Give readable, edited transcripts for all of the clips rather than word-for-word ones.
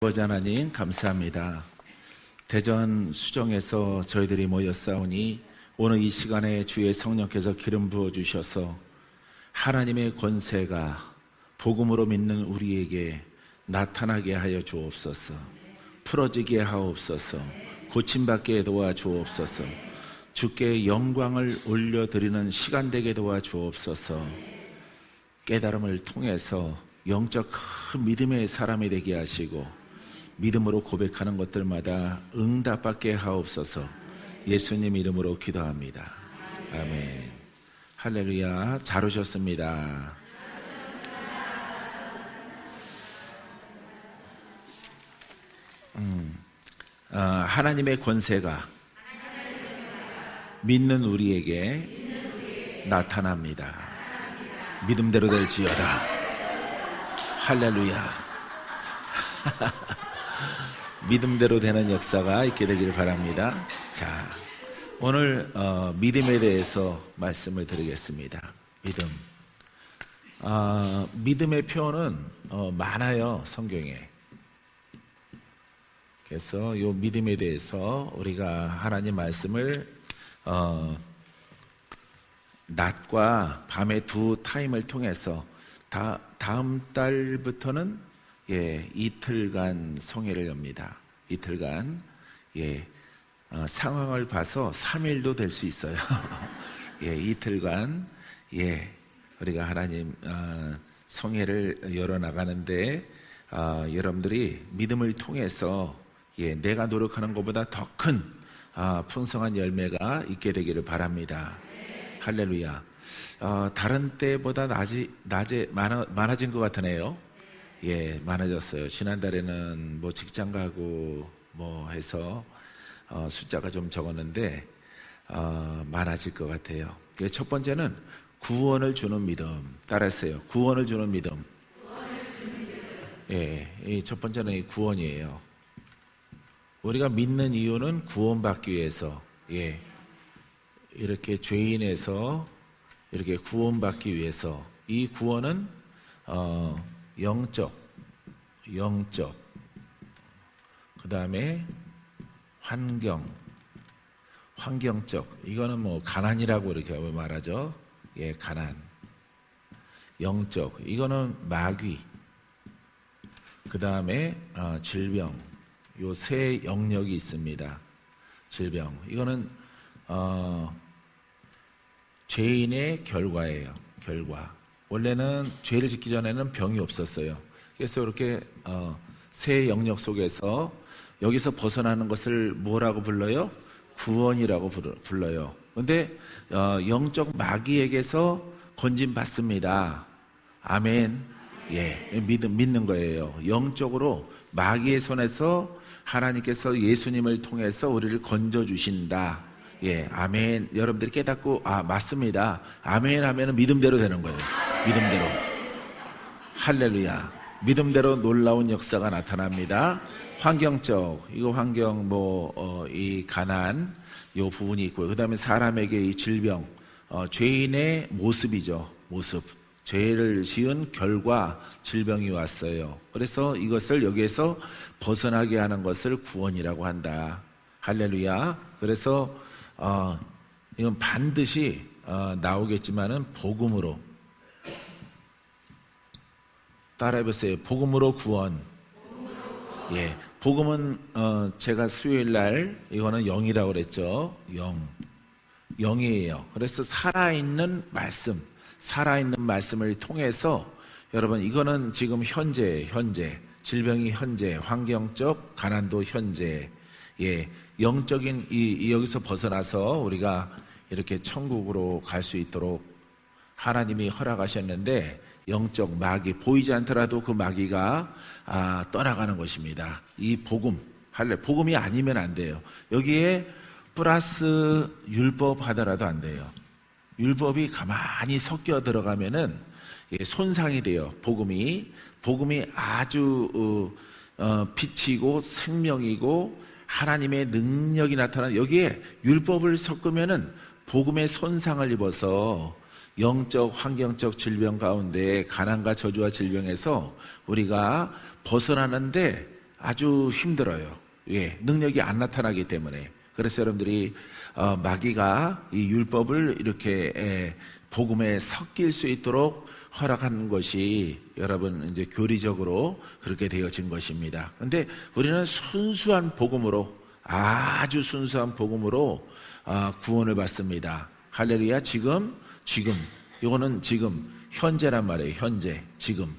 아버지 하나님 감사합니다. 대전 수정에서 저희들이 모였사오니 오늘 이 시간에 주의 성령께서 기름 부어주셔서 하나님의 권세가 복음으로 믿는 우리에게 나타나게 하여 주옵소서. 풀어지게 하옵소서. 고침받게 도와주옵소서. 주께 영광을 올려드리는 시간 되게 도와주옵소서. 깨달음을 통해서 영적 큰 믿음의 사람이 되게 하시고 믿음으로 고백하는 것들마다 응답받게 하옵소서. 예수님 이름으로 기도합니다. 아멘. 할렐루야. 잘 오셨습니다. 하나님의 권세가 믿는 우리에게 나타납니다. 믿음대로 될지어다. 할렐루야. 믿음대로 되는 역사가 있게 되기를 바랍니다. 자, 오늘 믿음에 대해서 말씀을 드리겠습니다. 믿음. 믿음의 표현은 많아요, 성경에. 그래서 이 믿음에 대해서 우리가 하나님 말씀을 낮과 밤의 두 타임을 통해서 다음 달부터는 이틀간 성회를 엽니다. 이틀간 상황을 봐서 3일도 될 수 있어요. 이틀간 우리가 하나님 성회를 열어나가는데 여러분들이 믿음을 통해서 내가 노력하는 것보다 더 큰 풍성한 열매가 있게 되기를 바랍니다. 할렐루야. 다른 때보다 낮에 많아진 것 같으네요. 많아졌어요. 지난달에는 뭐 직장 가고 뭐 해서 숫자가 좀 적었는데 많아질 것 같아요. 첫 번째는 구원을 주는 믿음. 따라하세요. 구원을 주는 믿음. 첫 번째는 이 구원이에요. 우리가 믿는 이유는 구원받기 위해서, 이렇게 죄인에서 이렇게 구원받기 위해서. 이 구원은 영적, 그 다음에 환경적. 이거는 뭐 가난이라고 이렇게 말하죠. 가난. 영적. 이거는 마귀. 그 다음에 질병. 요 세 영역이 있습니다. 질병. 이거는 죄인의 결과예요. 결과. 원래는 죄를 짓기 전에는 병이 없었어요. 그래서 이렇게 세 영역 속에서 여기서 벗어나는 것을 뭐라고 불러요? 구원이라고 불러요. 그런데 영적 마귀에게서 건진받습니다. 아멘. 믿는 거예요. 영적으로 마귀의 손에서 하나님께서 예수님을 통해서 우리를 건져주신다. 아멘. 여러분들이 깨닫고 맞습니다. 아멘 하면 믿음대로 되는 거예요. 믿음대로. 할렐루야. 믿음대로 놀라운 역사가 나타납니다. 환경적. 이거 환경 이 가난 요 부분이 있고요. 그 다음에 사람에게 이 질병, 죄인의 모습이죠. 모습. 죄를 지은 결과 질병이 왔어요. 그래서 이것을 여기에서 벗어나게 하는 것을 구원이라고 한다. 할렐루야. 그래서 이건 반드시 나오겠지만은 복음으로. 따라해보세요. 복음으로 구원. 복음은 제가 수요일날 이거는 영이라고 그랬죠. 영이에요. 그래서 살아있는 말씀을 통해서 여러분 이거는 지금 현재 질병이 현재, 환경적 가난도 현재, 영적인 여기서 벗어나서 우리가 이렇게 천국으로 갈 수 있도록 하나님이 허락하셨는데 영적 마귀 보이지 않더라도 그 마귀가 떠나가는 것입니다. 이 복음이 아니면 안 돼요. 여기에 플러스 율법 하더라도 안 돼요. 율법이 가만히 섞여 들어가면은 손상이 돼요. 복음이 아주 빛이고 생명이고 하나님의 능력이 나타나는 여기에 율법을 섞으면은 복음의 손상을 입어서 영적, 환경적 질병 가운데 가난과 저주와 질병에서 우리가 벗어나는데 아주 힘들어요. 왜? 능력이 안 나타나기 때문에. 그래서 여러분들이 마귀가 이 율법을 이렇게 복음에 섞일 수 있도록 허락하는 것이 여러분 이제 교리적으로 그렇게 되어진 것입니다. 그런데 우리는 순수한 복음으로, 아주 순수한 복음으로 구원을 받습니다. 할렐루야. 지금 이거는 지금 현재란 말이에요. 현재, 지금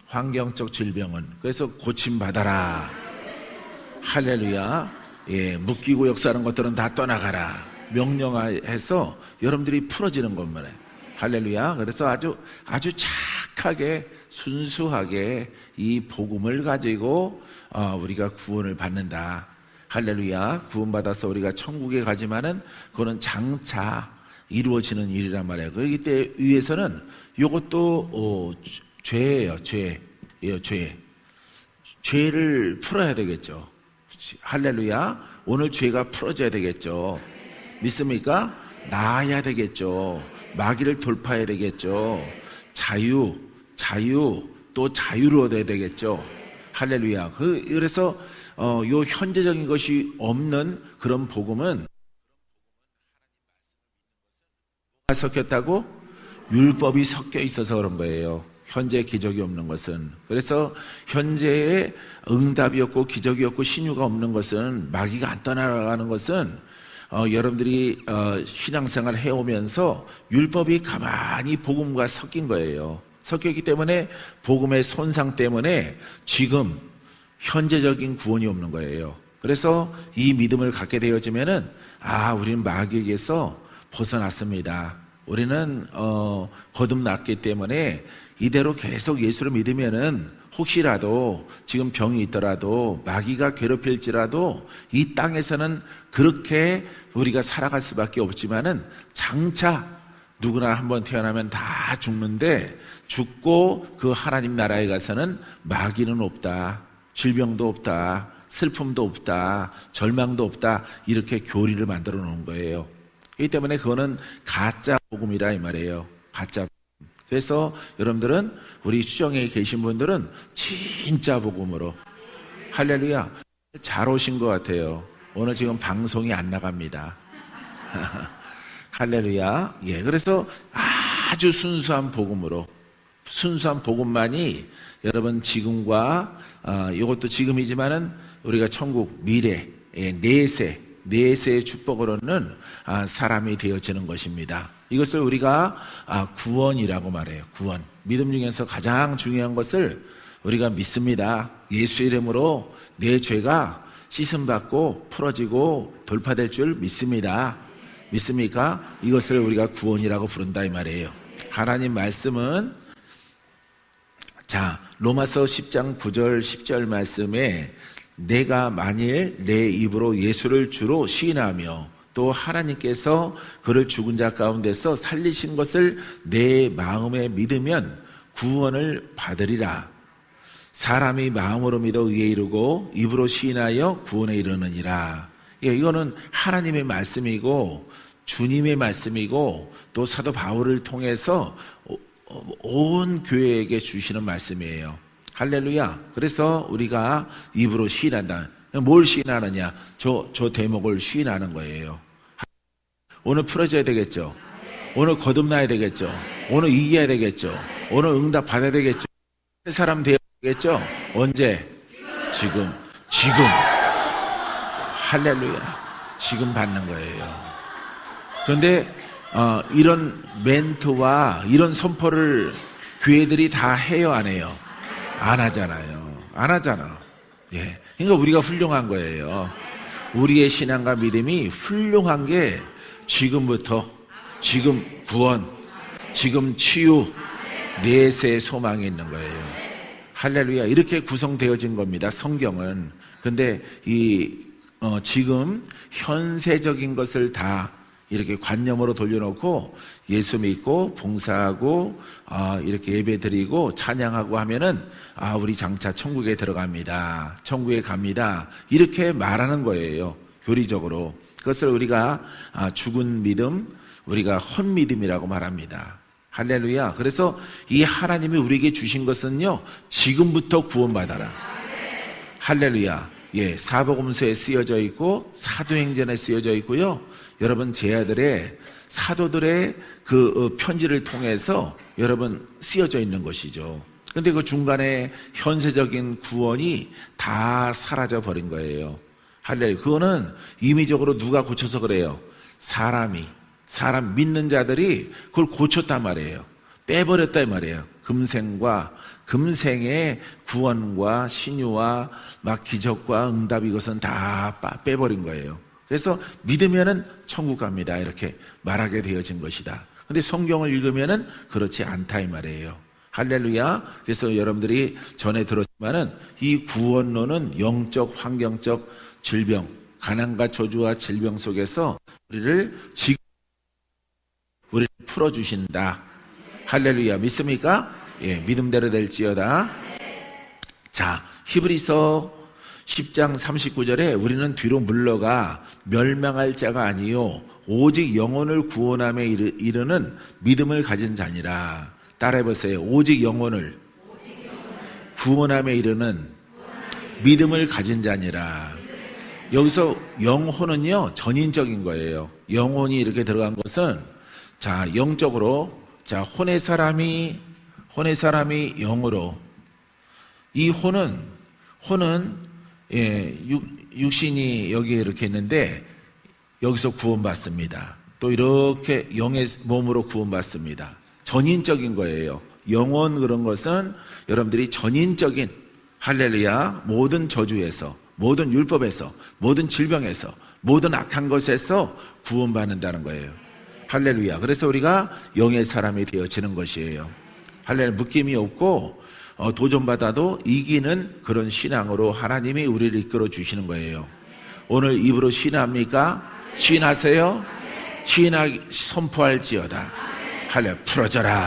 환경적 질병은 그래서 고침받아라. 할렐루야. 예, 묶이고 역사하는 것들은 다 떠나가라. 명령해서 여러분들이 풀어지는 것만 해. 할렐루야. 그래서 아주 착하게 순수하게 이 복음을 가지고 우리가 구원을 받는다. 할렐루야. 구원받아서 우리가 천국에 가지만은 그거는 장차 이루어지는 일이란 말이에요. 그렇기 때문에 위해서는 이것도 죄예요. 죄를 풀어야 되겠죠. 할렐루야. 오늘 죄가 풀어져야 되겠죠. 믿습니까? 나아야 되겠죠. 마귀를 돌파해야 되겠죠. 자유 또 자유를 얻어야 되겠죠. 할렐루야. 그래서 요 현재적인 것이 없는 그런 복음은 뭐가 섞였다고? 율법이 섞여 있어서 그런 거예요. 현재 기적이 없는 것은. 그래서 현재에 응답이 없고 기적이 없고 신유가 없는 것은, 마귀가 안 떠나가는 것은 여러분들이 신앙생활 해오면서 율법이 가만히 복음과 섞인 거예요. 섞였기 때문에 복음의 손상 때문에 지금 현재적인 구원이 없는 거예요. 그래서 이 믿음을 갖게 되어지면은 우리는 마귀에게서 벗어났습니다. 우리는 거듭났기 때문에 이대로 계속 예수를 믿으면은 혹시라도 지금 병이 있더라도 마귀가 괴롭힐지라도 이 땅에서는 그렇게 우리가 살아갈 수밖에 없지만은 장차 누구나 한번 태어나면 다 죽는데, 죽고 그 하나님 나라에 가서는 마귀는 없다, 질병도 없다, 슬픔도 없다, 절망도 없다, 이렇게 교리를 만들어 놓은 거예요. 그렇기 때문에 그거는 가짜 복음이라 이 말이에요. 가짜 복음. 그래서 여러분들은, 우리 추정에 계신 분들은 진짜 복음으로, 할렐루야, 잘 오신 것 같아요. 오늘 지금 방송이 안 나갑니다. 할렐루야. 예, 그래서 아주 순수한 복음으로, 순수한 복음만이 여러분 지금과 이것도 지금이지만은 우리가 천국 미래 내세의 축복으로는 사람이 되어지는 것입니다. 이것을 우리가 구원이라고 말해요. 구원. 믿음 중에서 가장 중요한 것을 우리가 믿습니다. 예수 이름으로 내 죄가 씻음받고 풀어지고 돌파될 줄 믿습니다. 믿습니까? 이것을 우리가 구원이라고 부른다 이 말이에요. 하나님 말씀은, 자, 로마서 10장 9절 10절 말씀에 내가 만일 내 입으로 예수를 주로 시인하며 또 하나님께서 그를 죽은 자 가운데서 살리신 것을 내 마음에 믿으면 구원을 받으리라. 사람이 마음으로 믿어 의에 이르고 입으로 시인하여 구원에 이르느니라. 예, 이거는 하나님의 말씀이고 주님의 말씀이고 또 사도 바울을 통해서 온 교회에게 주시는 말씀이에요. 할렐루야. 그래서 우리가 입으로 시인한다. 뭘 시인하느냐? 저 대목을 시인하는 거예요. 오늘 풀어져야 되겠죠. 오늘 거듭나야 되겠죠. 오늘 이겨야 되겠죠. 오늘 응답 받아야 되겠죠. 새 사람 되어야 되겠죠. 언제? 지금. 할렐루야. 지금 받는 거예요. 그런데 이런 멘트와 이런 선포를 교회들이 다 해요, 안 해요? 안 하잖아요. 안 하잖아. 예. 그러니까 우리가 훌륭한 거예요. 우리의 신앙과 믿음이 훌륭한 게 지금부터, 지금 구원, 지금 치유, 내세의 소망이 있는 거예요. 할렐루야. 이렇게 구성되어진 겁니다, 성경은. 근데 지금 현세적인 것을 다 이렇게 관념으로 돌려놓고 예수 믿고 봉사하고 이렇게 예배 드리고 찬양하고 하면은 우리 장차 천국에 들어갑니다. 천국에 갑니다. 이렇게 말하는 거예요. 교리적으로. 그것을 우리가 죽은 믿음, 우리가 헛 믿음이라고 말합니다. 할렐루야. 그래서 이 하나님이 우리에게 주신 것은요, 지금부터 구원받아라. 할렐루야. 예, 사복음서에 쓰여져 있고 사도행전에 쓰여져 있고요. 여러분 제 아들의 사도들의 그 편지를 통해서 여러분 쓰여져 있는 것이죠. 근데 그 중간에 현세적인 구원이 다 사라져 버린 거예요. 할렐루야. 그거는 임의적으로 누가 고쳐서 그래요? 사람 믿는 자들이 그걸 고쳤단 말이에요. 빼버렸단 말이에요. 금생의 구원과 신유와 막 기적과 응답, 이것은 다 빼버린 거예요. 그래서 믿으면은 천국 갑니다, 이렇게 말하게 되어진 것이다. 근데 성경을 읽으면은 그렇지 않다 이 말이에요. 할렐루야. 그래서 여러분들이 전에 들었지만은 이 구원론은 영적, 환경적 질병, 가난과 저주와 질병 속에서 우리를 풀어주신다. 할렐루야. 믿습니까? 예, 믿음대로 될지어다. 자, 히브리서 10장 39절에 우리는 뒤로 물러가 멸망할 자가 아니요 오직 영혼을 구원함에 이르는 믿음을 가진 자니라. 따라해보세요. 오직 영혼을 구원함에 이르는 믿음을 가진 자니라. 여기서 영혼은요, 전인적인 거예요. 영혼이 이렇게 들어간 것은, 자, 영적으로, 자, 혼의 사람이 영으로, 이 혼은 예, 육신이 여기에 이렇게 있는데 여기서 구원받습니다. 또 이렇게 영의 몸으로 구원받습니다. 전인적인 거예요. 영혼, 그런 것은 여러분들이 전인적인, 할렐루야, 모든 저주에서, 모든 율법에서, 모든 질병에서, 모든 악한 것에서 구원받는다는 거예요. 할렐루야. 그래서 우리가 영의 사람이 되어지는 것이에요. 할렐루야. 묶임이 없고 도전받아도 이기는 그런 신앙으로 하나님이 우리를 이끌어 주시는 거예요. 오늘 입으로 시인합니까? 시인하세요? 선포할지어다. 할렐루야. 풀어져라.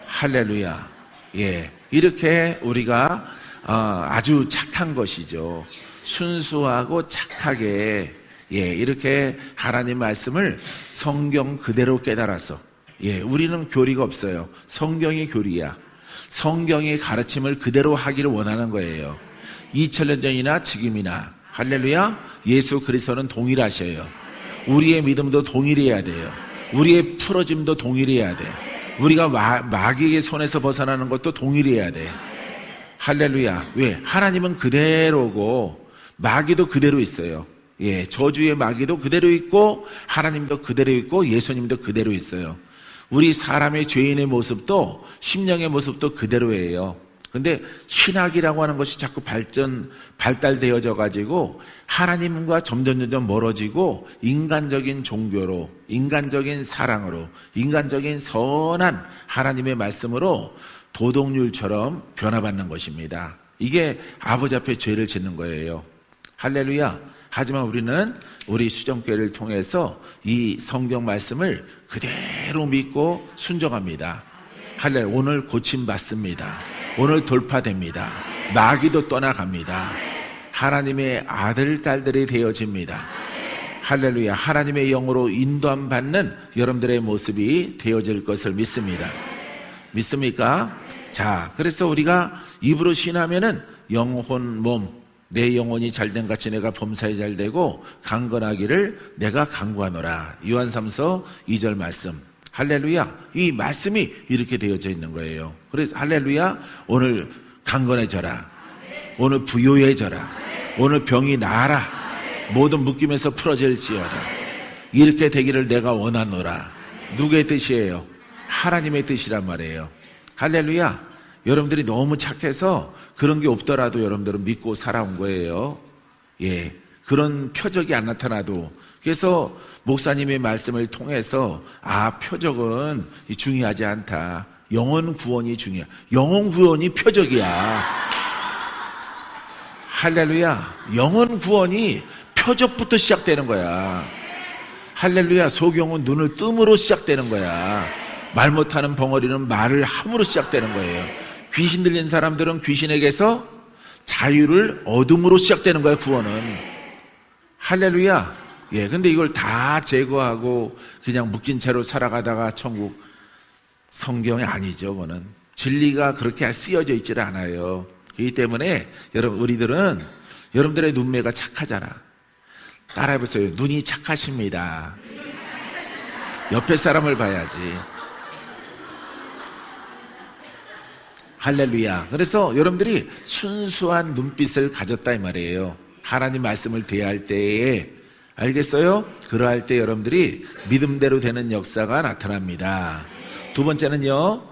할렐루야. 예, 이렇게 우리가 아주 착한 것이죠. 순수하고 착하게, 예, 이렇게 하나님 말씀을 성경 그대로 깨달아서, 예, 우리는 교리가 없어요. 성경이 교리야. 성경의 가르침을 그대로 하기를 원하는 거예요. 2000년 전이나 지금이나, 할렐루야, 예수 그리스도는 동일하셔요. 우리의 믿음도 동일해야 돼요. 우리의 풀어짐도 동일해야 돼. 우리가 마귀의 손에서 벗어나는 것도 동일해야 돼. 할렐루야. 왜? 하나님은 그대로고 마귀도 그대로 있어요. 예, 저주의 마귀도 그대로 있고 하나님도 그대로 있고 예수님도 그대로 있어요. 우리 사람의 죄인의 모습도 심령의 모습도 그대로예요. 근데 신학이라고 하는 것이 자꾸 발달되어져 가지고 하나님과 점점 멀어지고 인간적인 종교로, 인간적인 사랑으로, 인간적인 선한 하나님의 말씀으로 도덕률처럼 변화받는 것입니다. 이게 아버지 앞에 죄를 짓는 거예요. 할렐루야. 하지만 우리는 우리 수정교회를 통해서 이 성경 말씀을 그대로 믿고 순종합니다. 할렐루야. 오늘 고침받습니다. 오늘 돌파됩니다. 마귀도 떠나갑니다. 하나님의 아들, 딸들이 되어집니다. 할렐루야. 하나님의 영으로 인도함 받는 여러분들의 모습이 되어질 것을 믿습니다. 믿습니까? 자, 그래서 우리가 입으로 신하면은 영혼, 몸, 내 영혼이 잘된 같이 내가 범사에 잘되고 강건하기를 내가 강구하노라. 요한3서 2절 말씀. 할렐루야. 이 말씀이 이렇게 되어져 있는 거예요. 그래서 할렐루야. 오늘 강건해져라. 오늘 부요해져라. 오늘 병이 나아라. 모든 묶임에서 풀어질지어다. 이렇게 되기를 내가 원하노라. 누구의 뜻이에요? 하나님의 뜻이란 말이에요. 할렐루야. 여러분들이 너무 착해서 그런 게 없더라도 여러분들은 믿고 살아온 거예요. 예, 그런 표적이 안 나타나도. 그래서 목사님의 말씀을 통해서 표적은 중요하지 않다. 영혼 구원이 중요해. 영혼 구원이 표적이야. 할렐루야. 영혼 구원이 표적부터 시작되는 거야. 할렐루야. 소경은 눈을 뜸으로 시작되는 거야. 말 못하는 벙어리는 말을 함으로 시작되는 거예요. 귀신 들린 사람들은 귀신에게서 자유를 얻음으로 시작되는 거예요. 구원은. 할렐루야. 예, 근데 이걸 다 제거하고 그냥 묶인 채로 살아가다가 천국 성경이 아니죠. 그거는 진리가 그렇게 쓰여져 있질 않아요. 그렇기 때문에 여러분, 우리들은 여러분들의 눈매가 착하잖아. 따라해보세요. 눈이 착하십니다. 옆에 사람을 봐야지. 할렐루야. 그래서 여러분들이 순수한 눈빛을 가졌다 이 말이에요. 하나님 말씀을 대할 때에, 알겠어요? 그러할 때 여러분들이 믿음대로 되는 역사가 나타납니다. 두 번째는요,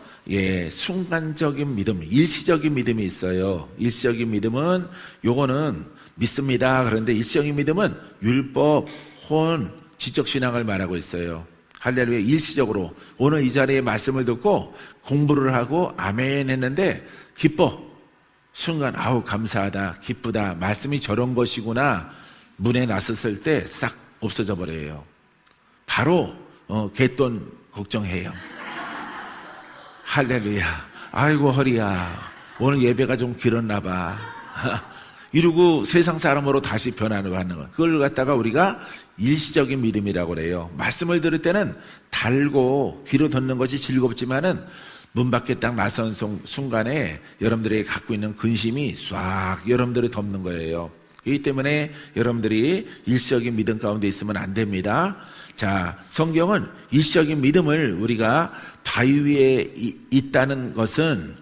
순간적인 믿음, 일시적인 믿음이 있어요. 일시적인 믿음은 요거는 믿습니다. 그런데 일시적인 믿음은 율법, 혼, 지적신앙을 말하고 있어요. 할렐루야. 일시적으로 오늘 이 자리에 말씀을 듣고 공부를 하고 아멘 했는데 기뻐. 순간 아우 감사하다, 기쁘다, 말씀이 저런 것이구나 문에 나섰을 때 싹 없어져 버려요. 바로 갯돈 걱정해요. 할렐루야. 아이고 허리야, 오늘 예배가 좀 길었나 봐. 이러고 세상 사람으로 다시 변화를 받는 거. 그걸 갖다가 우리가 일시적인 믿음이라고 그래요. 말씀을 들을 때는 달고 귀로 듣는 것이 즐겁지만은 문 밖에 딱 나선 순간에 여러분들이 갖고 있는 근심이 싹 여러분들을 덮는 거예요. 그렇기 때문에 여러분들이 일시적인 믿음 가운데 있으면 안 됩니다. 자, 성경은 일시적인 믿음을 우리가 바위 위에 있다는 것은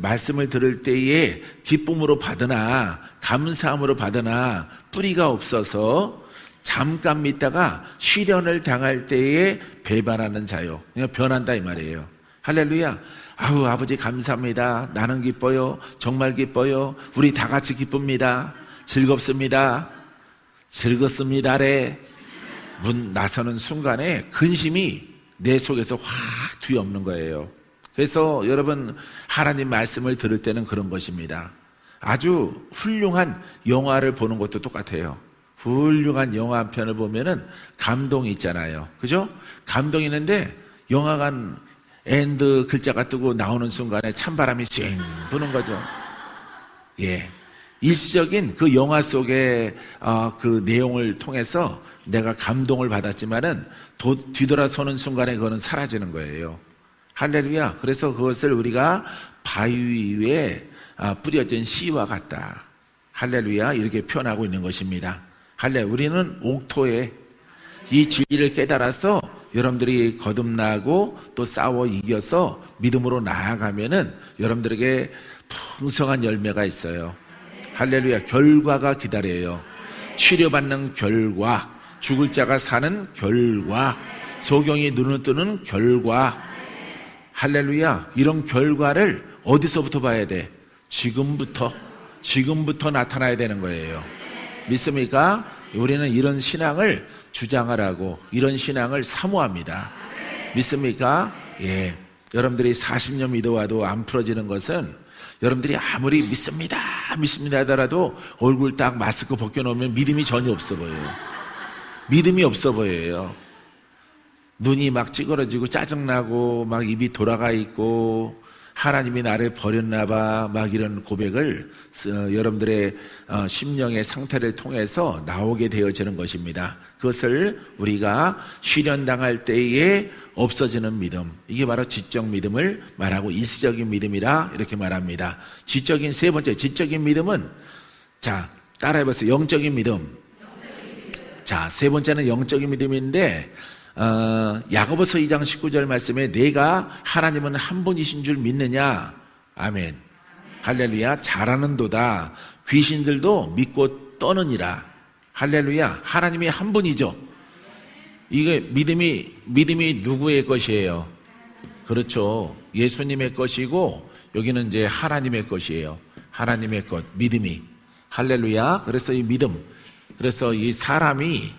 말씀을 들을 때에 기쁨으로 받으나 감사함으로 받으나 뿌리가 없어서 잠깐 믿다가 시련을 당할 때에 배반하는 자요. 그냥 변한다 이 말이에요. 할렐루야. 아우 아버지 감사합니다. 나는 기뻐요. 정말 기뻐요. 우리 다 같이 기쁩니다. 즐겁습니다. 즐겁습니다래. 문 나서는 순간에 근심이 내 속에서 확 뒤엎는 거예요. 그래서 여러분, 하나님 말씀을 들을 때는 그런 것입니다. 아주 훌륭한 영화를 보는 것도 똑같아요. 훌륭한 영화 한 편을 보면은 감동이 있잖아요. 그죠? 감동이 있는데 영화관 엔드 글자가 뜨고 나오는 순간에 찬바람이 쌩 부는 거죠. 예. 일시적인 그 영화 속의 그 내용을 통해서 내가 감동을 받았지만은 뒤돌아서는 순간에 그거는 사라지는 거예요. 할렐루야. 그래서 그것을 우리가 바위 위에 뿌려진 씨와 같다. 할렐루야. 이렇게 표현하고 있는 것입니다. 할렐루야. 우리는 옥토에 이 진리를 깨달아서 여러분들이 거듭나고 또 싸워 이겨서 믿음으로 나아가면은 여러분들에게 풍성한 열매가 있어요. 할렐루야. 결과가 기다려요. 치료받는 결과, 죽을 자가 사는 결과, 소경이 눈을 뜨는 결과. 할렐루야. 이런 결과를 어디서부터 봐야 돼? 지금부터 나타나야 되는 거예요. 믿습니까? 우리는 이런 신앙을 주장하라고, 이런 신앙을 사모합니다. 믿습니까? 예. 여러분들이 40년 믿어와도 안 풀어지는 것은 여러분들이 아무리 믿습니다 하더라도 얼굴 딱 마스크 벗겨놓으면 믿음이 전혀 없어 보여요. 믿음이 없어 보여요. 눈이 막 찌그러지고 짜증나고 막 입이 돌아가 있고 하나님이 나를 버렸나 봐 막 이런 고백을 여러분들의 심령의 상태를 통해서 나오게 되어지는 것입니다. 그것을 우리가 시련당할 때에 없어지는 믿음, 이게 바로 지적 믿음을 말하고 일시적인 믿음이라 이렇게 말합니다. 지적인 세 번째 지적인 믿음은, 자 따라해보세요. 영적인 믿음. 자, 세 번째는 영적인 믿음인데 야고보서 2장 19절 말씀에 내가 하나님은 한 분이신 줄 믿느냐? 아멘. 할렐루야. 잘하는도다. 귀신들도 믿고 떠느니라. 할렐루야. 하나님이 한 분이죠. 이게 믿음이 누구의 것이에요? 그렇죠. 예수님의 것이고 여기는 이제 하나님의 것이에요. 하나님의 것, 믿음이. 할렐루야. 그래서 이 믿음, 그래서 이 사람의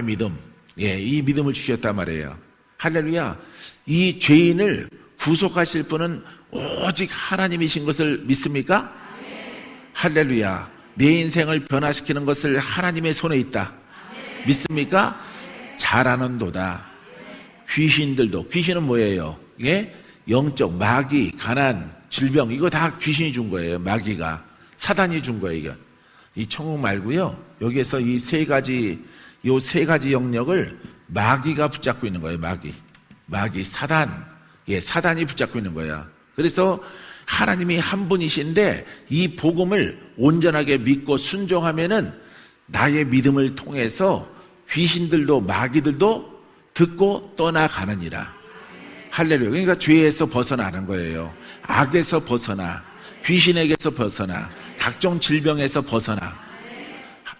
믿음, 예, 이 믿음을 주셨단 말이에요. 할렐루야. 이 죄인을 구속하실 분은 오직 하나님이신 것을 믿습니까? 할렐루야. 내 인생을 변화시키는 것을 하나님의 손에 있다. 믿습니까? 잘하는도다. 귀신은 뭐예요? 예? 영적, 마귀, 가난, 질병, 이거 다 귀신이 준 거예요. 마귀가. 사단이 준 거예요, 이거. 이 천국 말고요. 여기에서 이 세 가지 영역을 마귀가 붙잡고 있는 거예요, 마귀. 마귀, 사단. 사단이 붙잡고 있는 거야. 그래서 하나님이 한 분이신데 이 복음을 온전하게 믿고 순종하면은 나의 믿음을 통해서 귀신들도 마귀들도 듣고 떠나가느니라. 할렐루야. 그러니까 죄에서 벗어나는 거예요. 악에서 벗어나, 귀신에게서 벗어나, 각종 질병에서 벗어나,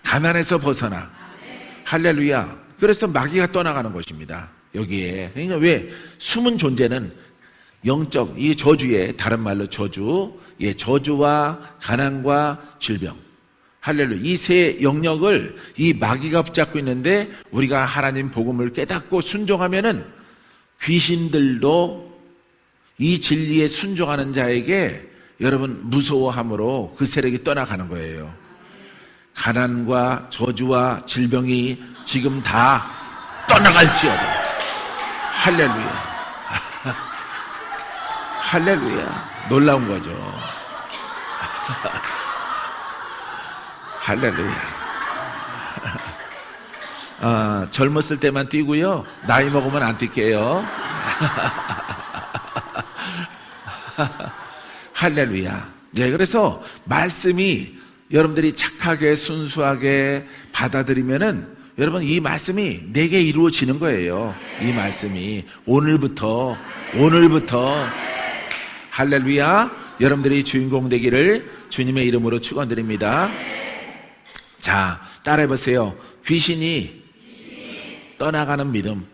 가난에서 벗어나. 할렐루야. 그래서 마귀가 떠나가는 것입니다. 여기에. 그러니까 왜? 숨은 존재는 영적, 이 저주의, 다른 말로 저주, 저주와 가난과 질병. 할렐루야. 이 세 영역을 이 마귀가 붙잡고 있는데 우리가 하나님 복음을 깨닫고 순종하면은 귀신들도 이 진리에 순종하는 자에게 여러분 무서워함으로 그 세력이 떠나가는 거예요. 가난과 저주와 질병이 지금 다 떠나갈지어다. 할렐루야. 할렐루야. 놀라운 거죠. 할렐루야. 젊었을 때만 뛰고요. 나이 먹으면 안 뛸게요. 할렐루야. 그래서 말씀이 여러분들이 착하게 순수하게 받아들이면은 여러분 이 말씀이 내게 이루어지는 거예요. 이 말씀이 오늘부터 할렐루야. 여러분들이 주인공 되기를 주님의 이름으로 축원드립니다. 자, 따라해보세요. 귀신이 떠나가는 믿음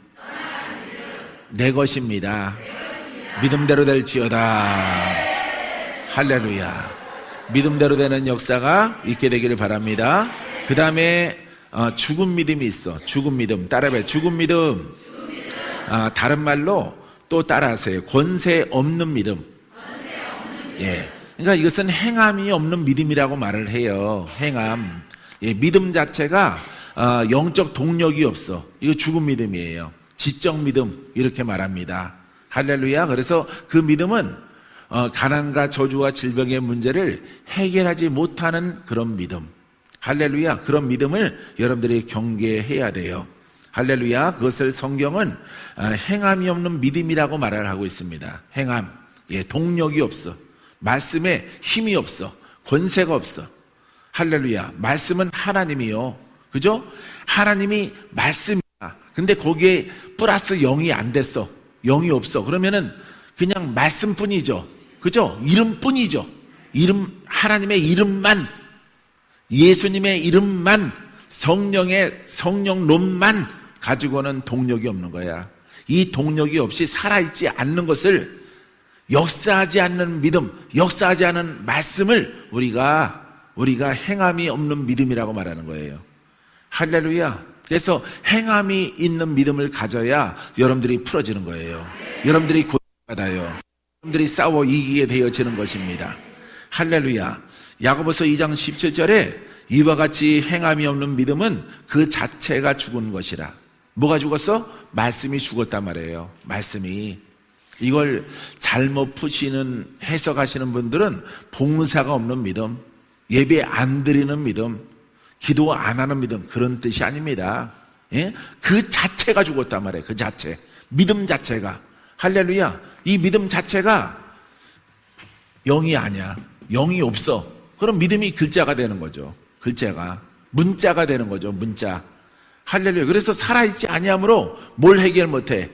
내 것입니다. 믿음대로 될지어다. 할렐루야. 믿음대로 되는 역사가 있게 되기를 바랍니다. 그 다음에 죽은 믿음이 있어. 죽은 믿음. 따라해봐요. 죽은 믿음. 다른 말로 또 따라하세요. 권세 없는 믿음. 그러니까 이것은 행함이 없는 믿음이라고 말을 해요. 행함. 믿음 자체가 영적 동력이 없어. 이거 죽은 믿음이에요. 지적 믿음 이렇게 말합니다. 할렐루야. 그래서 그 믿음은 가난과 저주와 질병의 문제를 해결하지 못하는 그런 믿음. 할렐루야. 그런 믿음을 여러분들이 경계해야 돼요. 할렐루야. 그것을 성경은 행함이 없는 믿음이라고 말을 하고 있습니다. 행함. 동력이 없어. 말씀에 힘이 없어. 권세가 없어. 할렐루야. 말씀은 하나님이요. 그죠? 하나님이 말씀이야. 근데 거기에 플러스 0이 안 됐어. 0이 없어. 그러면은 그냥 말씀뿐이죠. 그죠? 이름뿐이죠. 이름, 하나님의 이름만, 예수님의 이름만, 성령의 성령론만 가지고는 동력이 없는 거야. 이 동력이 없이 살아있지 않는 것을 역사하지 않는 믿음, 역사하지 않은 말씀을 우리가 행함이 없는 믿음이라고 말하는 거예요. 할렐루야. 그래서 행함이 있는 믿음을 가져야 여러분들이 풀어지는 거예요. 여러분들이 고통받아요. 여러분들이 싸워 이기게 되어지는 것입니다. 할렐루야. 야고보서 2장 17절에 이와 같이 행함이 없는 믿음은 그 자체가 죽은 것이라. 뭐가 죽었어? 말씀이 죽었단 말이에요. 말씀이. 이걸 잘못 푸시는, 해석하시는 분들은 봉사가 없는 믿음, 예배 안 드리는 믿음, 기도 안 하는 믿음, 그런 뜻이 아닙니다. 그 자체가 죽었단 말이에요. 그 자체. 믿음 자체가. 할렐루야. 이 믿음 자체가 0이 아니야. 0이 없어. 그럼 믿음이 글자가 되는 거죠. 글자가. 문자가 되는 거죠. 문자. 할렐루야. 그래서 살아있지 아니하므로 뭘 해결 못해?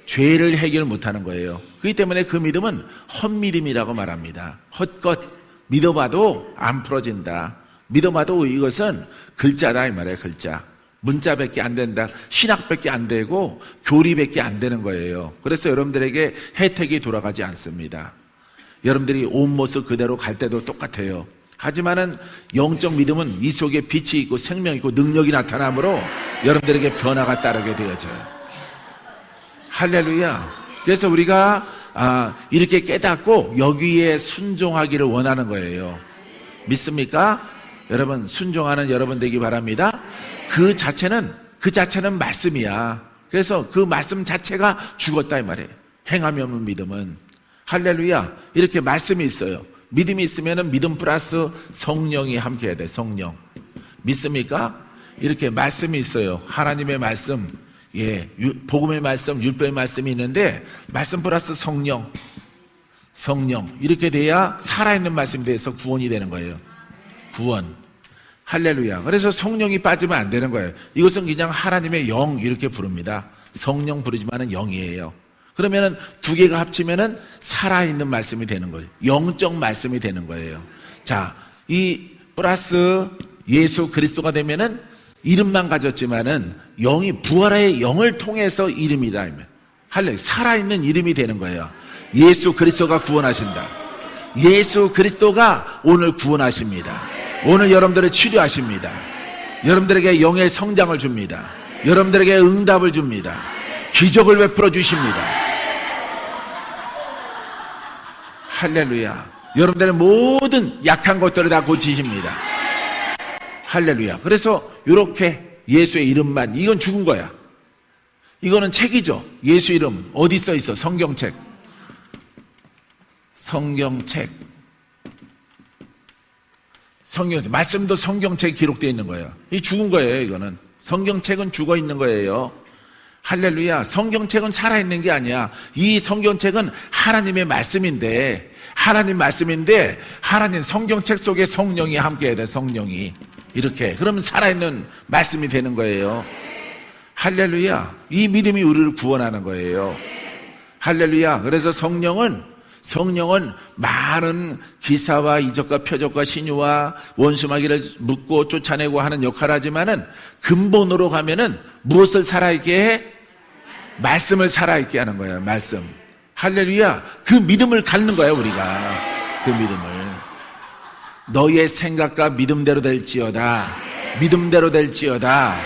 죄를 해결 못하는 거예요. 그렇기 때문에 그 믿음은 헛믿음이라고 말합니다. 헛것. 믿어봐도 안 풀어진다. 믿어봐도 이것은 글자다 이 말이에요. 글자. 문자밖에 안 된다. 신학밖에 안 되고 교리밖에 안 되는 거예요. 그래서 여러분들에게 혜택이 돌아가지 않습니다. 여러분들이 온 모습 그대로 갈 때도 똑같아요. 하지만은 영적 믿음은 이 속에 빛이 있고 생명이 있고 능력이 나타나므로 여러분들에게 변화가 따르게 되어져요. 할렐루야. 그래서 우리가 이렇게 깨닫고 여기에 순종하기를 원하는 거예요. 믿습니까? 여러분 순종하는 여러분 되기 바랍니다. 그 자체는 말씀이야. 그래서 그 말씀 자체가 죽었다 이 말이에요. 행함이 없는 믿음은. 할렐루야. 이렇게 말씀이 있어요. 믿음이 있으면 믿음 플러스 성령이 함께 해야 돼. 성령. 믿습니까? 이렇게 말씀이 있어요. 하나님의 말씀. 복음의 말씀, 율법의 말씀이 있는데 말씀 플러스 성령 이렇게 돼야 살아있는 말씀에 대해서 구원이 되는 거예요. 구원. 할렐루야. 그래서 성령이 빠지면 안 되는 거예요. 이것은 그냥 하나님의 영 이렇게 부릅니다. 성령 부르지만은 영이에요. 그러면은 두 개가 합치면은 살아있는 말씀이 되는 거예요. 영적 말씀이 되는 거예요. 자, 이 플러스 예수 그리스도가 되면은 이름만 가졌지만은 영이 부활의 영을 통해서 이름이다. 할렐루야. 살아있는 이름이 되는 거예요. 예수 그리스도가 구원하신다. 예수 그리스도가 오늘 구원하십니다. 오늘 여러분들을 치료하십니다. 여러분들에게 영의 성장을 줍니다. 여러분들에게 응답을 줍니다. 기적을 베풀어 주십니다. 할렐루야. 여러분들의 모든 약한 것들을 다 고치십니다. 할렐루야. 그래서 이렇게 예수의 이름만, 이건 죽은 거야. 이거는 책이죠. 예수 이름 어디 써 있어? 성경책. 말씀도 성경책에 기록되어 있는 거예요. 이 죽은 거예요. 이거는 성경책은 죽어 있는 거예요. 할렐루야. 성경책은 살아있는 게 아니야. 이 성경책은 하나님의 말씀인데 하나님 성경책 속에 성령이 함께해야 돼. 성령이 이렇게 그러면 살아있는 말씀이 되는 거예요. 할렐루야. 이 믿음이 우리를 구원하는 거예요. 할렐루야. 그래서 성령은 많은 기사와 이적과 표적과 신유와 원수마귀를 묶고 쫓아내고 하는 역할을 하지만은 근본으로 가면은 무엇을 살아있게 해? 말씀을 살아있게 하는 거예요. 말씀. 할렐루야. 그 믿음을 갖는 거예요. 우리가 그 믿음을. 너의 생각과 믿음대로 될지어다. 믿음대로 될지어다.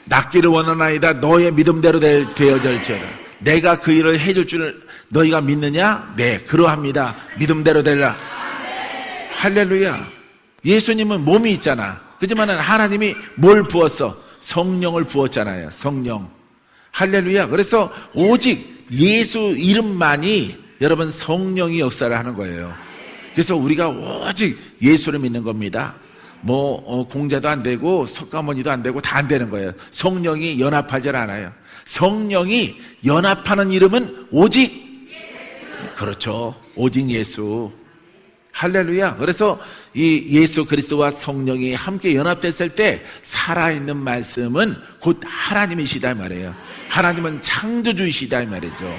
낫기를 원하나이다. 너의 믿음대로 되어질지어다. 내가 그 일을 해줄 줄 너희가 믿느냐? 네, 그러합니다. 믿음대로 되라. 할렐루야. 예수님은 몸이 있잖아. 그렇지만 하나님이 뭘 부었어? 성령을 부었잖아요. 성령. 할렐루야. 그래서 오직 예수 이름만이 여러분 성령이 역사를 하는 거예요. 그래서 우리가 오직 예수를 믿는 겁니다. 공자도 안 되고 석가모니도 안 되고 다 안 되는 거예요. 성령이 연합하지 않아요. 성령이 연합하는 이름은 오직 그렇죠. 오직 예수. 할렐루야. 그래서 이 예수 그리스도와 성령이 함께 연합됐을 때 살아있는 말씀은 곧 하나님이시다 이 말이에요. 하나님은 창조주이시다 이 말이죠.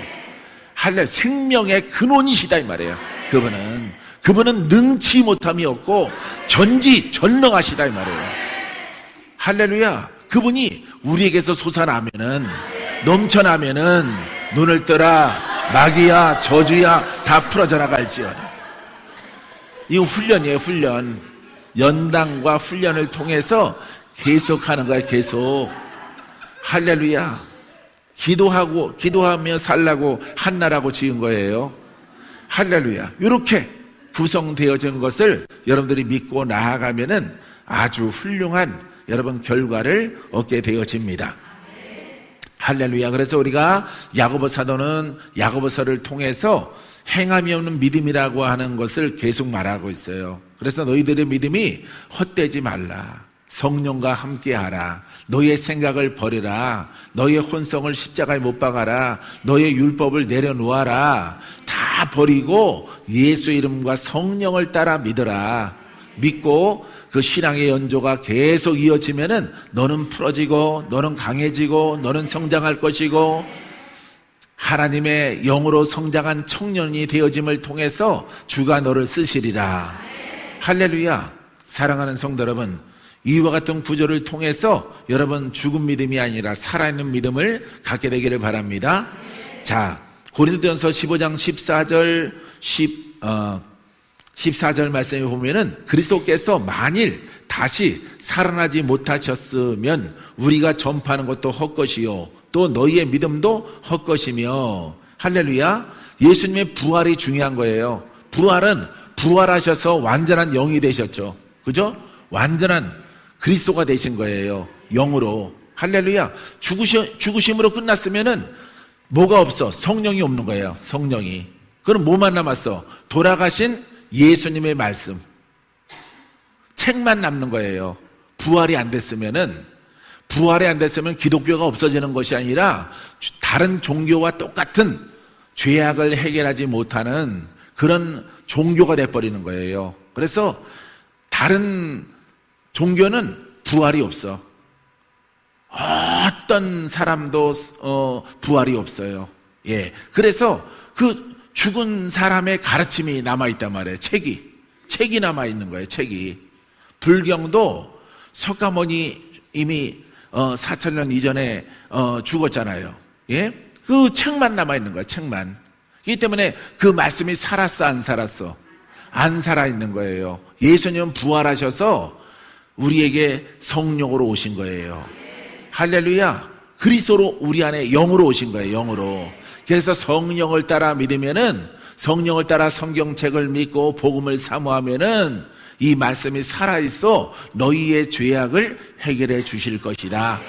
할렐루야. 생명의 근원이시다 이 말이에요. 그분은 능치 못함이 없고 전지전능하시다 이 말이에요. 할렐루야. 그분이 우리에게서 솟아나면은 넘쳐나면은 눈을 떠라 마귀야 저주야 다 풀어져 나갈지어다. 이거 훈련이에요. 훈련. 연단과 훈련을 통해서 계속하는 거야. 계속. 할렐루야. 기도하며 살라고 한나라고 지은 거예요. 할렐루야. 이렇게 구성되어진 것을 여러분들이 믿고 나아가면은 아주 훌륭한 여러분 결과를 얻게 되어집니다. 할렐루야. 그래서 우리가 야고보 사도는 야고보서를 통해서 행함이 없는 믿음이라고 하는 것을 계속 말하고 있어요. 그래서 너희들의 믿음이 헛되지 말라. 성령과 함께하라. 너의 생각을 버리라. 너의 혼성을 십자가에 못 박아라. 너의 율법을 내려놓아라. 다 버리고 예수 이름과 성령을 따라 믿어라. 믿고 그 신앙의 연조가 계속 이어지면은 너는 풀어지고 너는 강해지고 너는 성장할 것이고 하나님의 영으로 성장한 청년이 되어짐을 통해서 주가 너를 쓰시리라. 할렐루야. 사랑하는 성도 여러분, 이와 같은 구절을 통해서 여러분 죽은 믿음이 아니라 살아있는 믿음을 갖게 되기를 바랍니다. 자, 고린도전서 15장 14절 말씀에 보면은 그리스도께서 만일 다시 살아나지 못하셨으면 우리가 전파하는 것도 헛것이요 또 너희의 믿음도 헛것이며. 할렐루야. 예수님의 부활이 중요한 거예요. 부활은 부활하셔서 완전한 영이 되셨죠. 그죠? 완전한 그리스도가 되신 거예요. 영으로. 할렐루야. 죽으심으로 끝났으면은 뭐가 없어? 성령이 없는 거예요. 성령이. 그럼 뭐만 남았어? 돌아가신 예수님의 말씀. 책만 남는 거예요. 부활이 안 됐으면은 부활이 안 됐으면 기독교가 없어지는 것이 아니라 다른 종교와 똑같은 죄악을 해결하지 못하는 그런 종교가 돼버리는 거예요. 그래서 다른 종교는 부활이 없어. 어떤 사람도 부활이 없어요. 예, 그래서 그 죽은 사람의 가르침이 남아있단 말이에요. 책이 남아있는 거예요. 책이. 불경도 석가모니 이미 4,000년 이전에 죽었잖아요. 예? 그 책만 남아있는 거예요. 책만. 그렇기 때문에 그 말씀이 살았어 안 살았어? 안 살아있는 거예요. 예수님은 부활하셔서 우리에게 성령으로 오신 거예요. 할렐루야. 그리스도로 우리 안에 영으로 오신 거예요. 영으로. 그래서 성령을 따라 믿으면은, 성령을 따라 성경책을 믿고 복음을 사모하면은 이 말씀이 살아있어 너희의 죄악을 해결해 주실 것이다.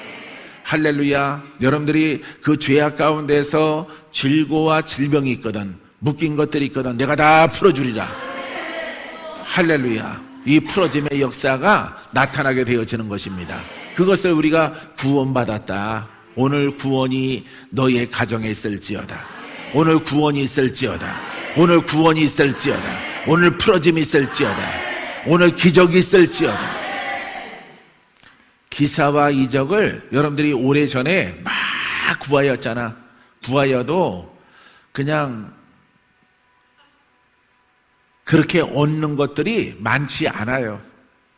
할렐루야. 여러분들이 그 죄악 가운데서 질고와 질병이 있거든, 묶인 것들이 있거든, 내가 다 풀어주리라. 할렐루야. 이 풀어짐의 역사가 나타나게 되어지는 것입니다. 그것을 우리가 구원받았다. 오늘 구원이 너희의 가정에 있을지어다. 오늘 구원이 있을지어다. 오늘 구원이 있을지어다. 오늘 풀어짐이 있을지어다. 오늘 기적이 있을지어다. 기사와 이적을 여러분들이 오래전에 막 구하였잖아. 구하여도 그냥 그렇게 얻는 것들이 많지 않아요.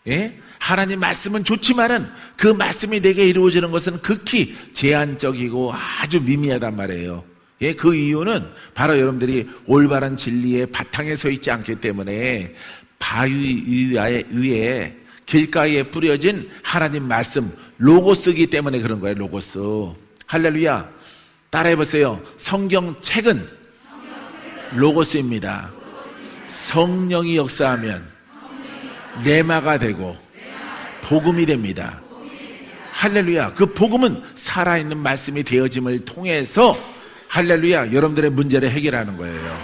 예? 하나님 말씀은 좋지만은 그 말씀이 내게 이루어지는 것은 극히 제한적이고 아주 미미하단 말이에요. 예? 그 이유는 바로 여러분들이 올바른 진리의 바탕에 서 있지 않기 때문에 바위 위에 길가에 뿌려진 하나님 말씀 로고스이기 때문에 그런 거예요. 로고스. 할렐루야. 따라해보세요. 성경책은 로고스입니다. 성령이 역사하면 레마가 되고 복음이 됩니다. 할렐루야. 그 복음은 살아있는 말씀이 되어짐을 통해서 할렐루야, 여러분들의 문제를 해결하는 거예요.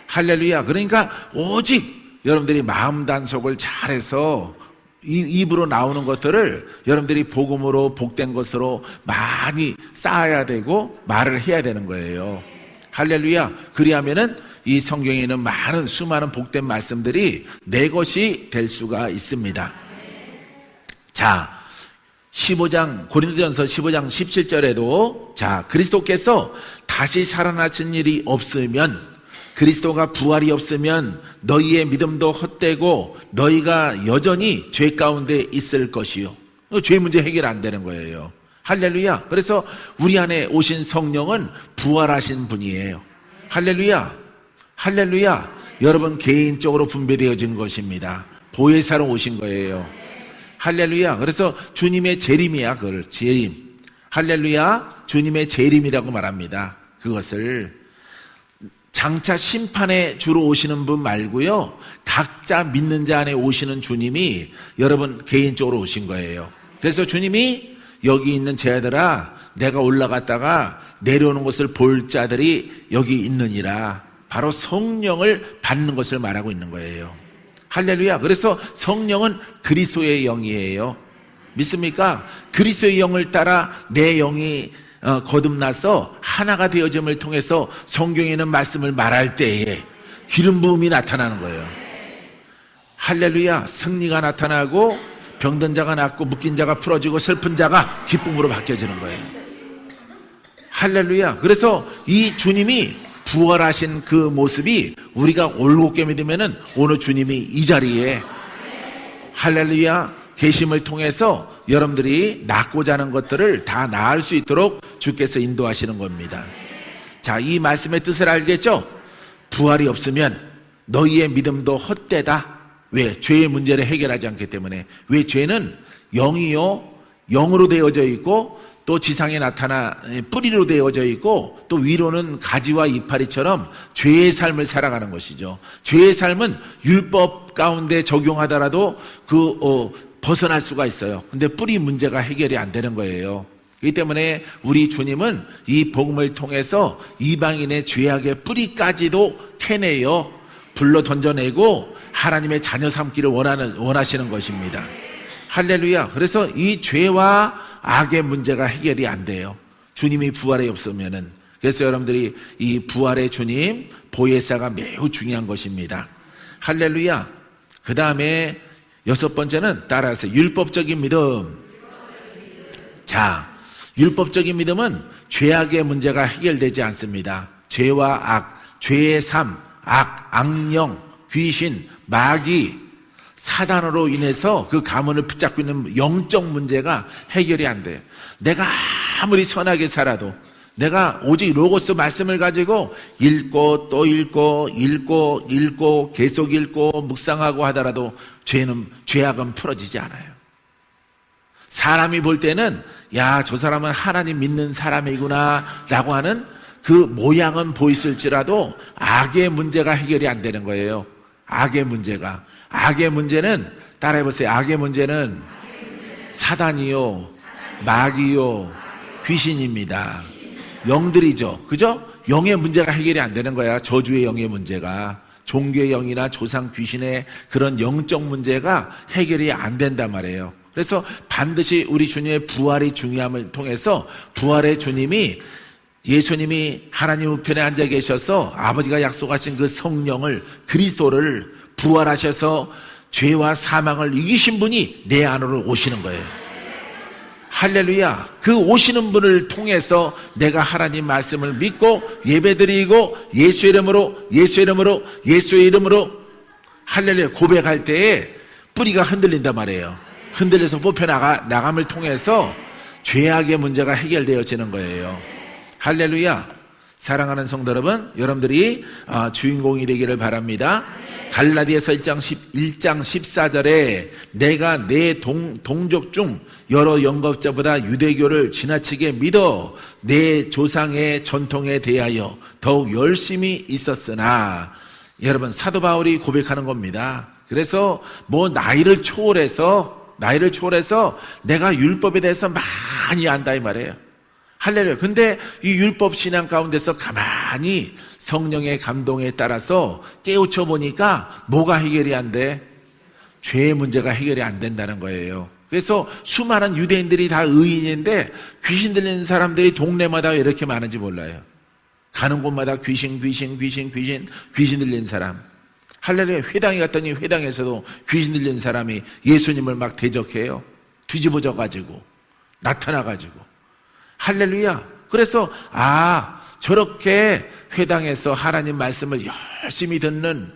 할렐루야. 그러니까 오직 여러분들이 마음 단속을 잘해서 입으로 나오는 것들을 여러분들이 복음으로 복된 것으로 많이 쌓아야 되고 말을 해야 되는 거예요. 할렐루야. 그리하면은 이 성경에 있는 많은 수많은 복된 말씀들이 내 것이 될 수가 있습니다. 자, 15장 고린도전서 15장 17절에도 자, 그리스도께서 다시 살아나신 일이 없으면, 그리스도가 부활이 없으면 너희의 믿음도 헛되고 너희가 여전히 죄 가운데 있을 것이요. 죄 문제 해결 안 되는 거예요. 할렐루야. 그래서 우리 안에 오신 성령은 부활하신 분이에요. 할렐루야. 할렐루야. 여러분 개인적으로 분배되어진 것입니다. 보혜사로 오신 거예요. 할렐루야. 그래서 주님의 재림이야. 그걸 재림. 할렐루야. 주님의 재림이라고 말합니다. 그것을 장차 심판에 주로 오시는 분 말고요, 각자 믿는 자 안에 오시는 주님이 여러분 개인적으로 오신 거예요. 그래서 주님이 여기 있는 쟤들아, 내가 올라갔다가 내려오는 것을 볼 자들이 여기 있느니라. 바로 성령을 받는 것을 말하고 있는 거예요. 할렐루야. 그래서 성령은 그리스도의 영이에요. 믿습니까? 그리스도의 영을 따라 내 영이 거듭나서 하나가 되어짐을 통해서 성경에 있는 말씀을 말할 때에 기름 부음이 나타나는 거예요. 할렐루야. 승리가 나타나고 병든 자가 낫고 묶인 자가 풀어지고 슬픈 자가 기쁨으로 바뀌어지는 거예요. 할렐루야. 그래서 이 주님이 부활하신 그 모습이 우리가 올곧게 믿으면은 오늘 주님이 이 자리에 할렐루야 계심을 통해서 여러분들이 낳고자 하는 것들을 다 낳을 수 있도록 주께서 인도하시는 겁니다. 자, 이 말씀의 뜻을 알겠죠? 부활이 없으면 너희의 믿음도 헛되다. 왜? 죄의 문제를 해결하지 않기 때문에. 왜? 죄는 영이요, 영으로 되어져 있고 또 지상에 나타나 뿌리로 되어져 있고 또 위로는 가지와 이파리처럼 죄의 삶을 살아가는 것이죠. 죄의 삶은 율법 가운데 적용하더라도 벗어날 수가 있어요. 근데 뿌리 문제가 해결이 안 되는 거예요. 그렇기 때문에 우리 주님은 이 복음을 통해서 이방인의 죄악의 뿌리까지도 캐내어 불러 던져내고 하나님의 자녀 삼기를 원하시는 것입니다. 할렐루야. 그래서 이 죄와 악의 문제가 해결이 안 돼요. 주님이 부활에 없으면은. 그래서 여러분들이 이 부활의 주님, 보혜사가 매우 중요한 것입니다. 할렐루야. 그 다음에 6번째는 따라서 율법적인 믿음. 자, 율법적인 믿음은 죄악의 문제가 해결되지 않습니다. 죄와 악, 죄의 삶, 악령, 귀신, 마귀, 사단으로 인해서 그 가문을 붙잡고 있는 영적 문제가 해결이 안 돼요. 내가 아무리 선하게 살아도 내가 오직 로고스 말씀을 가지고 읽고 또 읽고 계속 읽고 묵상하고 하더라도 죄악은 풀어지지 않아요. 사람이 볼 때는 야, 저 사람은 하나님 믿는 사람이구나 라고 하는 그 모양은 보였을지라도 악의 문제가 해결이 안 되는 거예요. 악의 문제는 따라해보세요. 악의 문제는 사단이요, 마귀요, 귀신입니다. 영들이죠. 그죠? 영의 문제가 해결이 안 되는 거야. 저주의 영의 문제가. 종교의 영이나 조상 귀신의 그런 영적 문제가 해결이 안 된단 말이에요. 그래서 반드시 우리 주님의 부활의 중요함을 통해서 부활의 주님이 예수님이 하나님 우편에 앉아 계셔서 아버지가 약속하신 그 성령을 그리스도를 부활하셔서 죄와 사망을 이기신 분이 내 안으로 오시는 거예요. 할렐루야. 그 오시는 분을 통해서 내가 하나님 말씀을 믿고 예배드리고 예수의 이름으로 할렐루야 고백할 때에 뿌리가 흔들린단 말이에요. 흔들려서 뽑혀나감을 통해서 죄악의 문제가 해결되어지는 거예요. 할렐루야. 사랑하는 성도 여러분, 여러분들이 주인공이 되기를 바랍니다. 갈라디아서 1장 14절에 내가 내 동족 중 여러 영겁자보다 유대교를 지나치게 믿어 내 조상의 전통에 대하여 더욱 열심히 있었으나, 여러분 사도 바울이 고백하는 겁니다. 그래서 뭐 나이를 초월해서 내가 율법에 대해서 많이 안다 이 말이에요. 할렐루야. 근데 이 율법 신앙 가운데서 가만히 성령의 감동에 따라서 깨우쳐 보니까 뭐가 해결이 안 돼? 죄의 문제가 해결이 안 된다는 거예요. 그래서 수많은 유대인들이 다 의인인데 귀신 들리는 사람들이 동네마다 왜 이렇게 많은지 몰라요. 가는 곳마다 귀신 들리는 사람. 할렐루야. 회당에 갔더니 회당에서도 귀신 들리는 사람이 예수님을 막 대적해요. 뒤집어져가지고 나타나가지고. 할렐루야. 그래서 저렇게 회당에서 하나님 말씀을 열심히 듣는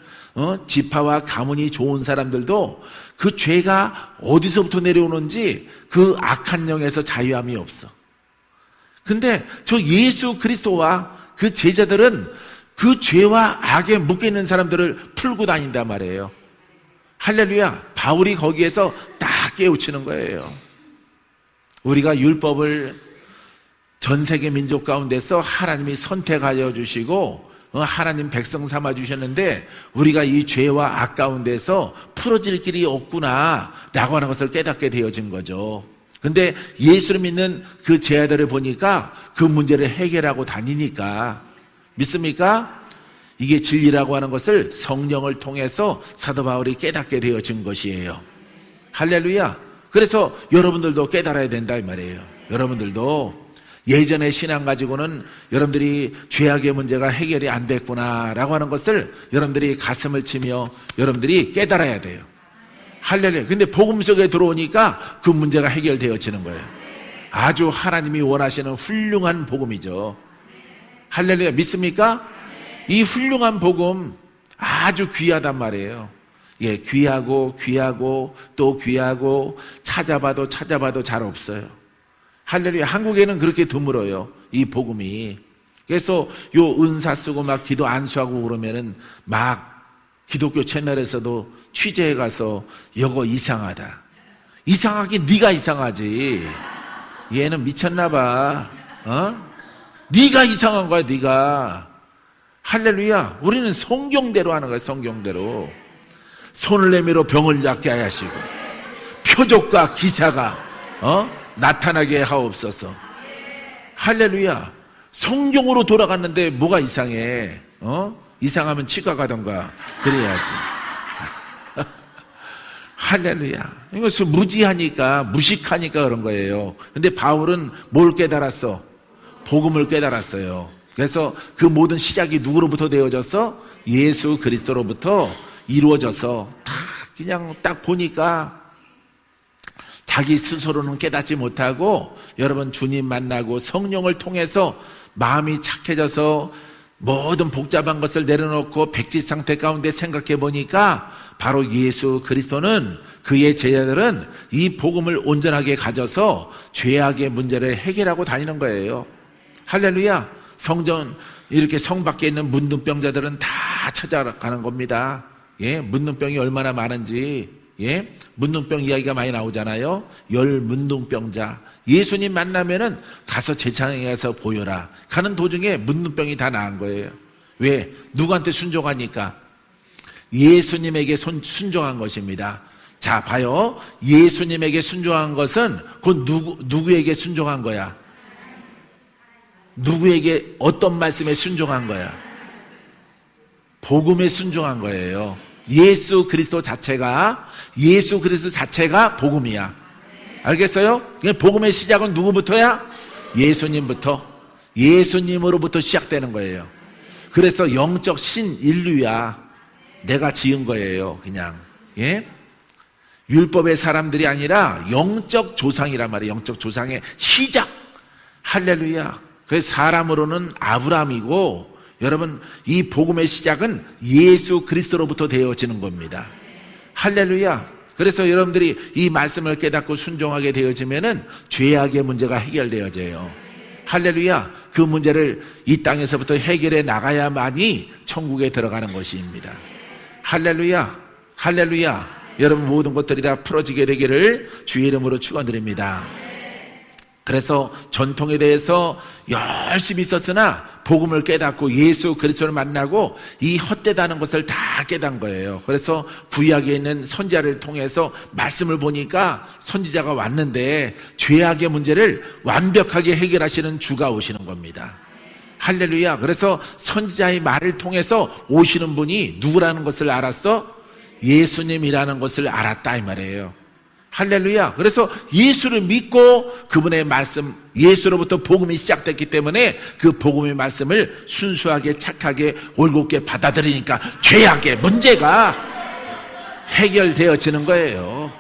지파와 가문이 좋은 사람들도 그 죄가 어디서부터 내려오는지 그 악한 영에서 자유함이 없어. 근데 저 예수 그리스도와 그 제자들은 그 죄와 악에 묶여있는 사람들을 풀고 다닌단 말이에요. 할렐루야. 바울이 거기에서 딱 깨우치는 거예요. 우리가 율법을 전 세계 민족 가운데서 하나님이 선택하여 주시고 하나님 백성 삼아 주셨는데 우리가 이 죄와 악 가운데서 풀어질 길이 없구나 라고 하는 것을 깨닫게 되어진 거죠. 근데 예수를 믿는 그 제자들을 보니까 그 문제를 해결하고 다니니까, 믿습니까? 이게 진리라고 하는 것을 성령을 통해서 사도 바울이 깨닫게 되어진 것이에요. 할렐루야. 그래서 여러분들도 깨달아야 된다 이 말이에요. 여러분들도 예전의 신앙 가지고는 여러분들이 죄악의 문제가 해결이 안 됐구나라고 하는 것을 여러분들이 가슴을 치며 여러분들이 깨달아야 돼요. 할렐루야. 근데 복음 속에 들어오니까 그 문제가 해결되어지는 거예요. 아주 하나님이 원하시는 훌륭한 복음이죠. 할렐루야. 믿습니까? 이 훌륭한 복음 아주 귀하단 말이에요. 예, 귀하고 또 귀하고 찾아봐도 잘 없어요. 할렐루야. 한국에는 그렇게 드물어요, 이 복음이. 그래서 요 은사 쓰고 막 기도 안수하고 그러면은 막 기독교 채널에서도 취재해 가서 이거 이상하다. 이상하긴 네가 이상하지. 얘는 미쳤나 봐. 네가 이상한 거야, 네가. 할렐루야. 우리는 성경대로 하는 거야, 성경대로. 손을 내밀어 병을 낫게 하시고 표적과 기사가 나타나게 하옵소서. 할렐루야. 성경으로 돌아갔는데 뭐가 이상해? 이상하면 치과 가던가 그래야지. 할렐루야. 이것은 무지하니까, 무식하니까 그런 거예요. 근데 바울은 뭘 깨달았어? 복음을 깨달았어요. 그래서 그 모든 시작이 누구로부터 되어져서? 예수 그리스도로부터 이루어져서 그냥 딱 보니까 자기 스스로는 깨닫지 못하고 여러분 주님 만나고 성령을 통해서 마음이 착해져서 모든 복잡한 것을 내려놓고 백지 상태 가운데 생각해 보니까 바로 예수 그리스도는, 그의 제자들은 이 복음을 온전하게 가져서 죄악의 문제를 해결하고 다니는 거예요. 할렐루야. 성전 이렇게 성 밖에 있는 문둥병자들은 다 찾아가는 겁니다. 예, 문둥병이 얼마나 많은지, 예, 문둥병 이야기가 많이 나오잖아요. 10 문둥병자. 예수님 만나면은 가서 제창에 가서 보여라. 가는 도중에 문둥병이 다 나은 거예요. 왜? 누구한테 순종하니까? 예수님에게 순종한 것입니다. 자, 봐요. 예수님에게 순종한 것은 곧 누구에게 순종한 거야? 누구에게 어떤 말씀에 순종한 거야? 복음에 순종한 거예요. 예수 그리스도 자체가 복음이야. 알겠어요? 복음의 시작은 누구부터야? 예수님부터. 예수님으로부터 시작되는 거예요. 그래서 영적 신인류야. 내가 지은 거예요. 그냥. 예? 율법의 사람들이 아니라 영적 조상이란 말이에요. 영적 조상의 시작. 할렐루야. 그래서 사람으로는 아브라함이고, 여러분 이 복음의 시작은 예수 그리스도로부터 되어지는 겁니다. 할렐루야. 그래서 여러분들이 이 말씀을 깨닫고 순종하게 되어지면은 죄악의 문제가 해결되어져요. 할렐루야. 그 문제를 이 땅에서부터 해결해 나가야만이 천국에 들어가는 것입니다. 할렐루야. 할렐루야. 여러분 모든 것들이 다 풀어지게 되기를 주의 이름으로 축원드립니다. 그래서 전통에 대해서 열심히 썼으나 복음을 깨닫고 예수 그리스도를 만나고 이 헛되다는 것을 다 깨닫은 거예요. 그래서 구약에 있는 선지자를 통해서 말씀을 보니까 선지자가 왔는데 죄악의 문제를 완벽하게 해결하시는 주가 오시는 겁니다. 할렐루야. 그래서 선지자의 말을 통해서 오시는 분이 누구라는 것을 알았어? 예수님이라는 것을 알았다 이 말이에요. 할렐루야. 그래서 예수를 믿고 그분의 말씀, 예수로부터 복음이 시작됐기 때문에 그 복음의 말씀을 순수하게 착하게 올곧게 받아들이니까 죄악의 문제가 해결되어지는 거예요.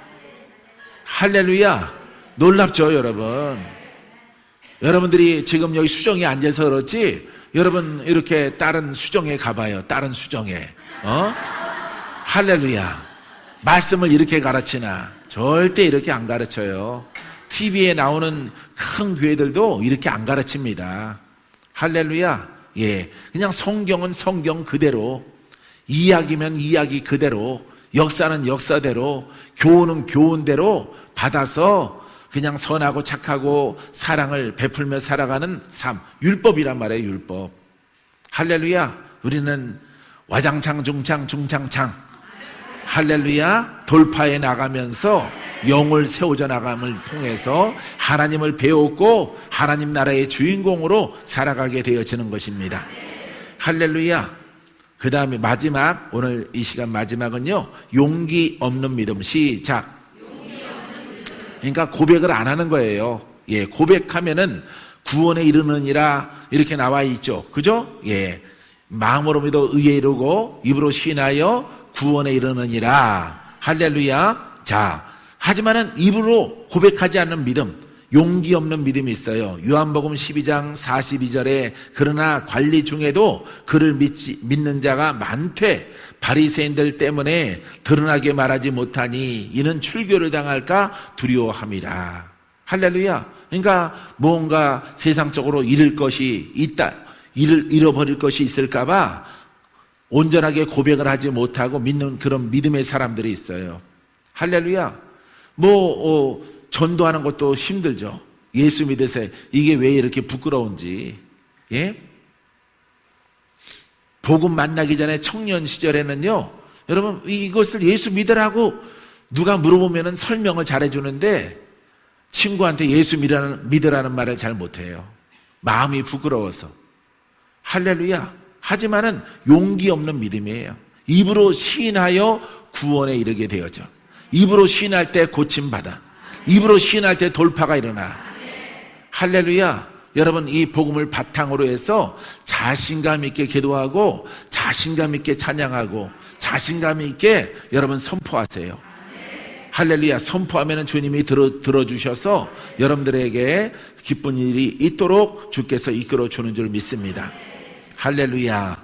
할렐루야. 놀랍죠 여러분? 여러분들이 지금 여기 수정에 앉아서 그렇지, 여러분 이렇게 다른 수정에 가봐요. 다른 수정에. 할렐루야. 말씀을 이렇게 가르치나? 절대 이렇게 안 가르쳐요. TV에 나오는 큰 교회들도 이렇게 안 가르칩니다. 할렐루야. 예, 그냥 성경은 성경 그대로, 이야기면 이야기 그대로, 역사는 역사대로, 교훈은 교훈대로 받아서 그냥 선하고 착하고 사랑을 베풀며 살아가는 삶, 율법이란 말이에요. 율법. 할렐루야. 우리는 와장창 중창 중창창, 할렐루야. 돌파해 나가면서 영을 세워져 나감을 통해서 하나님을 배웠고 하나님 나라의 주인공으로 살아가게 되어지는 것입니다. 할렐루야. 그 다음에 마지막, 오늘 이 시간 마지막은요, 용기 없는 믿음. 시작. 그러니까 고백을 안 하는 거예요. 예, 고백하면은 구원에 이르느니라 이렇게 나와 있죠. 그죠? 예, 마음으로 믿어 의에 이르고 입으로 시인하여 구원에 이르느니라. 할렐루야. 자, 하지만은 입으로 고백하지 않는 믿음, 용기 없는 믿음이 있어요. 요한복음 12장 42절에 그러나 관리 중에도 그를 믿는 자가 많되 바리새인들 때문에 드러나게 말하지 못하니 이는 출교를 당할까 두려워함이라. 할렐루야. 그러니까 뭔가 세상적으로 잃을 것이 있다, 잃어버릴 것이 있을까 봐 온전하게 고백을 하지 못하고 믿는 그런 믿음의 사람들이 있어요. 할렐루야. 전도하는 것도 힘들죠. 예수 믿으세요. 이게 왜 이렇게 부끄러운지. 예? 복음 만나기 전에 청년 시절에는요, 여러분 이것을 예수 믿으라고 누가 물어보면은 설명을 잘해주는데 친구한테 예수 믿으라는 말을 잘 못해요. 마음이 부끄러워서. 할렐루야. 하지만은 용기 없는 믿음이에요. 입으로 시인하여 구원에 이르게 되어져. 입으로 시인할 때 고침받아. 입으로 시인할 때 돌파가 일어나. 할렐루야. 여러분, 이 복음을 바탕으로 해서 자신감 있게 기도하고 자신감 있게 찬양하고 자신감 있게 여러분 선포하세요. 할렐루야. 선포하면 주님이 들어주셔서 여러분들에게 기쁜 일이 있도록 주께서 이끌어 주는 줄 믿습니다. 할렐루야.